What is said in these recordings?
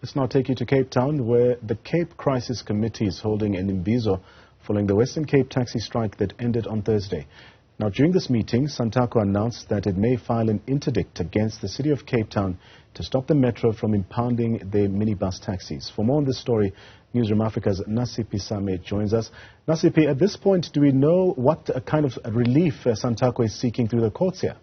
Let's now take you to Cape Town, where the Cape Crisis Committee is holding an imbizo following the Western Cape taxi strike that ended on Thursday. Now, during this meeting, Santaco announced that it may file an interdict against the city of Cape Town to stop the metro from impounding their minibus taxis. For more on this story, Newzroom Afrika's Nasiphi joins us. Nasiphi, at this point, do we know what kind of relief Santaco is seeking through the courts here?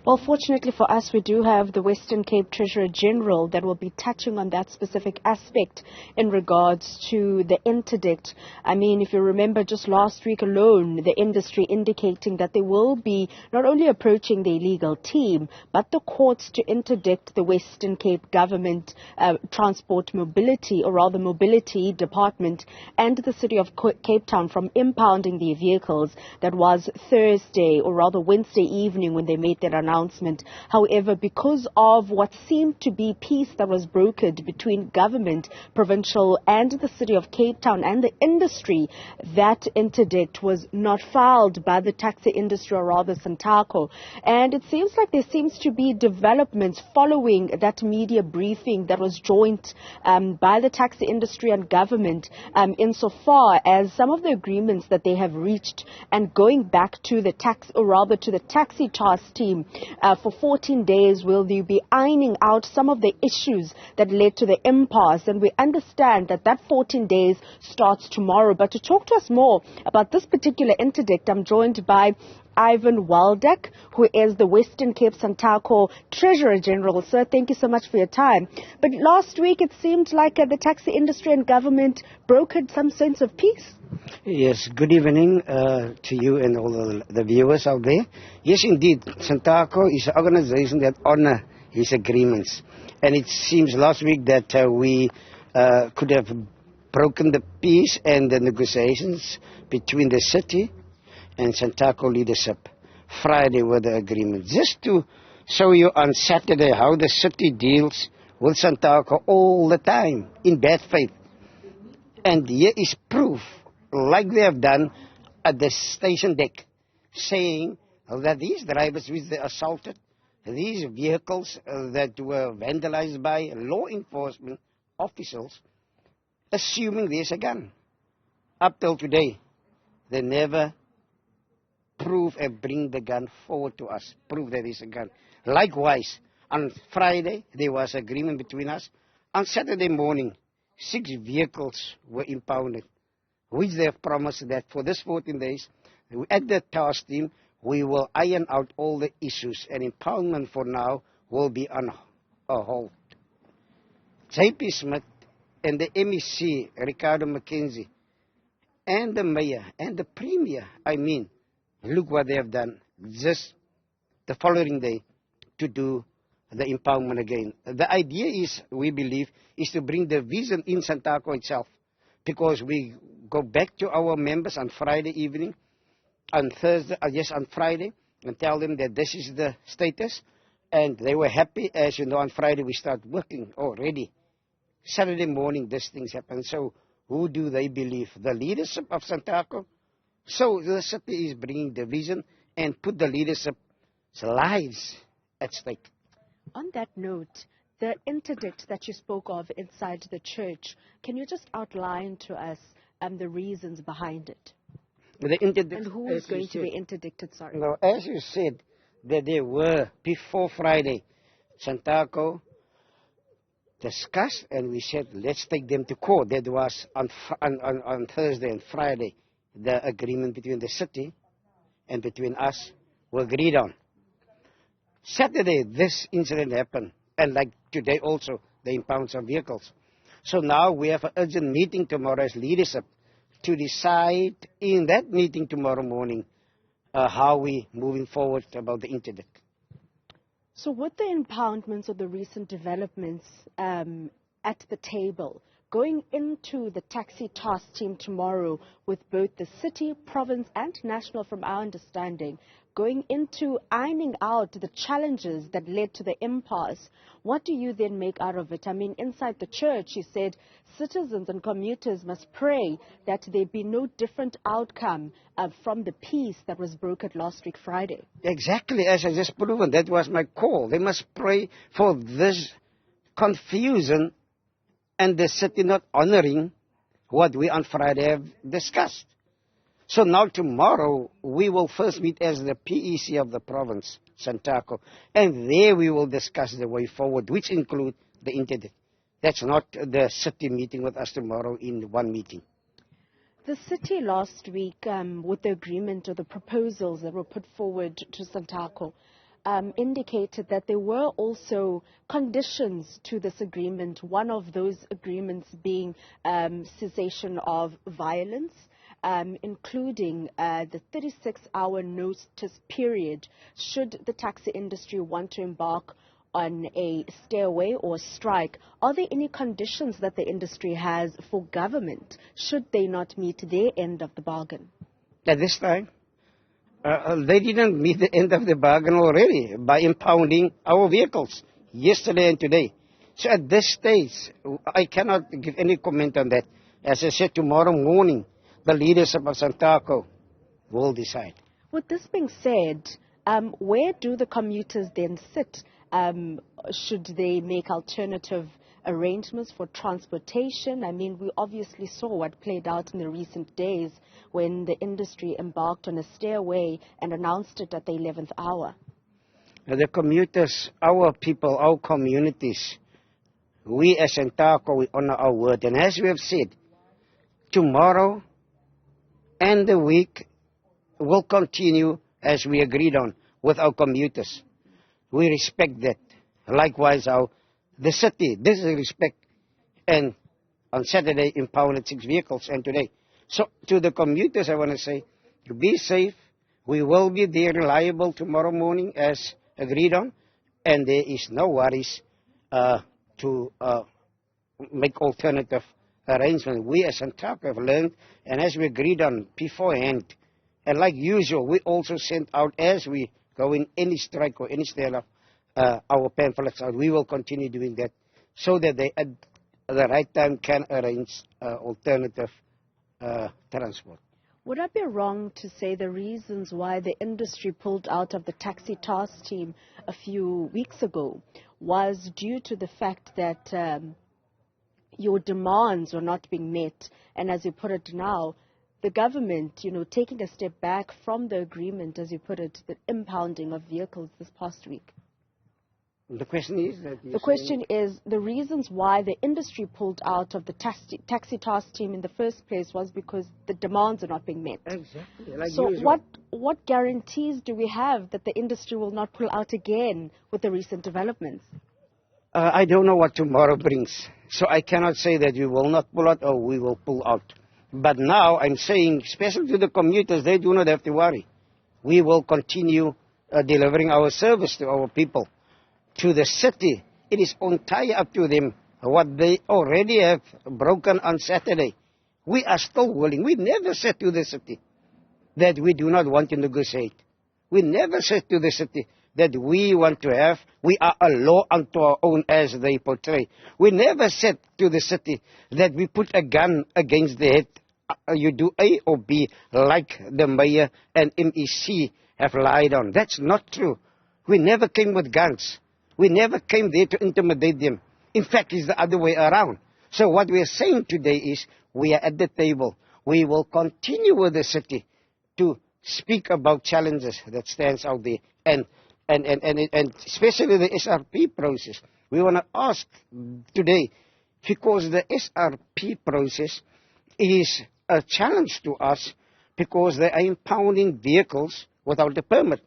Well, fortunately for us, we do have the Western Cape Treasurer General that will be touching on that specific aspect in regards to the interdict. I mean, if you remember just last week alone, the industry indicating that they will be not only approaching the illegal team, but the courts to interdict the Western Cape government transport mobility, or rather mobility department, and the city of Cape Town from impounding their vehicles. That was Thursday, or rather Wednesday evening, when they made that announcement. However, because of what seemed to be peace that was brokered between government, provincial and the city of Cape Town and the industry, that interdict was not filed by the taxi industry, or rather Santaco. And it seems like there seems to be developments following that media briefing that was joint by the taxi industry and government, insofar as some of the agreements that they have reached, and going back to the taxi task team. For 14 days, will they be ironing out some of the issues that led to the impasse? And we understand that that 14 days starts tomorrow. But to talk to us more about this particular interdict, I'm joined by Ivan Waldeck, who is the Western Cape Santaco Treasurer General. Sir, thank you so much for your time. But last week, it seemed like the taxi industry and government brokered some sense of peace. Yes, good evening to you and all the viewers out there. Yes, indeed, Santaco is an organization that honors his agreements. And it seems last week that we could have broken the peace and the negotiations between the city and Santaco leadership. Friday were the agreement. Just to show you on Saturday how the city deals with Santaco all the time in bad faith. And here is proof, like they have done at the station deck, saying that these drivers which they assaulted, these vehicles that were vandalized by law enforcement officials, assuming there's a gun. Up till today, they never prove and bring the gun forward to us, prove that there's a gun. Likewise, on Friday, there was agreement between us. On Saturday morning, 6 vehicles were impounded, which they have promised that for this 14 days, at the task team, we will iron out all the issues, and impoundment for now will be on a hold. JP Smith and the MEC, Ricardo Mackenzie, and the mayor and the premier, look what they have done just the following day to do the impoundment again. The idea is, we believe, is to bring the vision in Santaco itself, because we go back to our members on Friday evening, on Friday, and tell them that this is the status, and they were happy. As you know, on Friday we start working already. Saturday morning, these things happen. So who do they believe? The leadership of Santaco? So the city is bringing the vision and put the leadership's lives at stake. On that note, the interdict that you spoke of inside the church, can you just outline to us the reasons behind it? The interdict, and who is going to be interdicted, sorry? No, as you said, that they were, before Friday, Santaco discussed, and we said, let's take them to court. That was on Thursday and Friday. The agreement between the city and between us were agreed on. Saturday, this incident happened, and like today also, they impound some vehicles. So now we have an urgent meeting tomorrow as leadership to decide in that meeting tomorrow morning how we moving forward about the interdict. So with the impoundments or the recent developments at the table, going into the taxi task team tomorrow with both the city, province and national, from our understanding, going into ironing out the challenges that led to the impasse. What do you then make out of it? I mean, inside the church, he said citizens and commuters must pray that there be no different outcome from the peace that was brokered last week, Friday. Exactly, as I just proven, that was my call. They must pray for this confusion and the city not honoring what we on Friday have discussed. So now tomorrow, we will first meet as the PEC of the province, Santaco, and there we will discuss the way forward, which include the interdict. That's not the city meeting with us tomorrow in one meeting. The city last week, with the agreement or the proposals that were put forward to Santaco, indicated that there were also conditions to this agreement, one of those agreements being cessation of violence, including the 36-hour notice period should the taxi industry want to embark on a stay away or strike. Are there any conditions that the industry has for government should they not meet their end of the bargain? At this time, they didn't meet the end of the bargain already by impounding our vehicles yesterday and today. So at this stage, I cannot give any comment on that. As I said, tomorrow morning, the leadership of Santaco will decide. With this being said, where do the commuters then sit? Should they make alternative arrangements for transportation? I mean, we obviously saw what played out in the recent days when the industry embarked on a stay away and announced it at the 11th hour. The commuters, our people, our communities, we as Santaco, we honor our word. And as we have said, tomorrow and the week will continue as we agreed on with our commuters. We respect that. Likewise, the city, this is respect. And on Saturday, impounded 6 vehicles, and today. So to the commuters, I want to say, be safe. We will be there reliable tomorrow morning as agreed on. And there is no worries to make alternative arrangements. We as Santaco have learned, and as we agreed on beforehand, and like usual, we also sent out as we go in any strike or any stand-up, our pamphlets out. We will continue doing that so that they at the right time can arrange alternative transport. Would I be wrong to say the reasons why the industry pulled out of the taxi task team a few weeks ago was due to the fact that your demands were not being met, and as you put it now, the government, taking a step back from the agreement, as you put it, the impounding of vehicles this past week? The question is that the question is the reasons why the industry pulled out of the taxi task team in the first place was because the demands are not being met. Exactly. Like so usual. what guarantees do we have that the industry will not pull out again with the recent developments? I don't know what tomorrow brings, so I cannot say that we will not pull out or we will pull out. But now I'm saying, especially to the commuters, they do not have to worry. We will continue delivering our service to our people. To the city, it is entirely up to them what they already have broken on Saturday. We are still willing. We never said to the city that we do not want to negotiate. We never said to the city that we are a law unto our own as they portray. We never said to the city that we put a gun against the head. You do A or B like the mayor and MEC have lied on. That's not true. We never came with guns. We never came there to intimidate them. In fact, it's the other way around. So what we are saying today is we are at the table. We will continue with the city to speak about challenges that stands out there. And especially the SRP process. We want to ask today, because the SRP process is a challenge to us because they are impounding vehicles without a permit.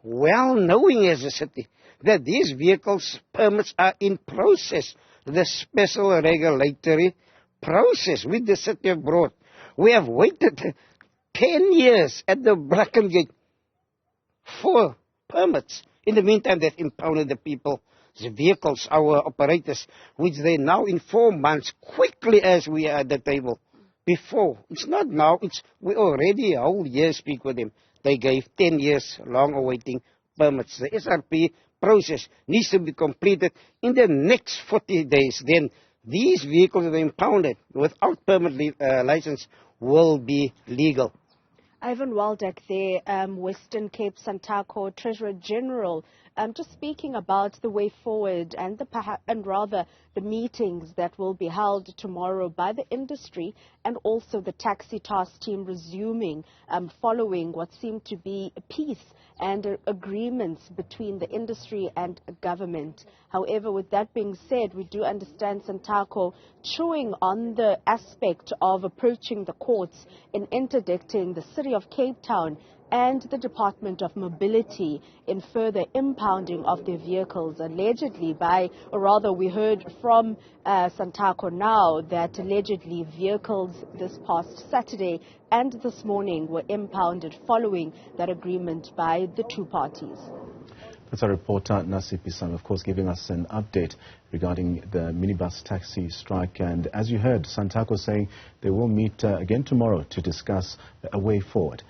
Well knowing as a city that these vehicles permits are in process, the special regulatory process with the city of Broad. We have waited 10 years at the Bracken Gate for permits, In the meantime, they've impounded the people's vehicles, our operators, which they now in 4 months, quickly as we are at the table. Before, it's not now, we already a whole year speak with them. They gave 10 years long awaiting permits. The SRP process needs to be completed in the next 40 days. Then these vehicles that are impounded without permit license will be legal. Ivan Waldeck there, Western Cape Santaco Treasurer General, just speaking about the way forward and the meetings that will be held tomorrow by the industry and also the taxi task team resuming following what seemed to be a peace and agreements between the industry and government. However, with that being said, we do understand Santaco chewing on the aspect of approaching the courts in interdicting the city of Cape Town and the Department of Mobility in further impounding of their vehicles, allegedly we heard from Santaco now that allegedly vehicles this past Saturday and this morning were impounded following that agreement by the two parties. That's our reporter Nasiphi, of course, giving us an update regarding the minibus taxi strike. And as you heard, Santaco saying they will meet again tomorrow to discuss a way forward.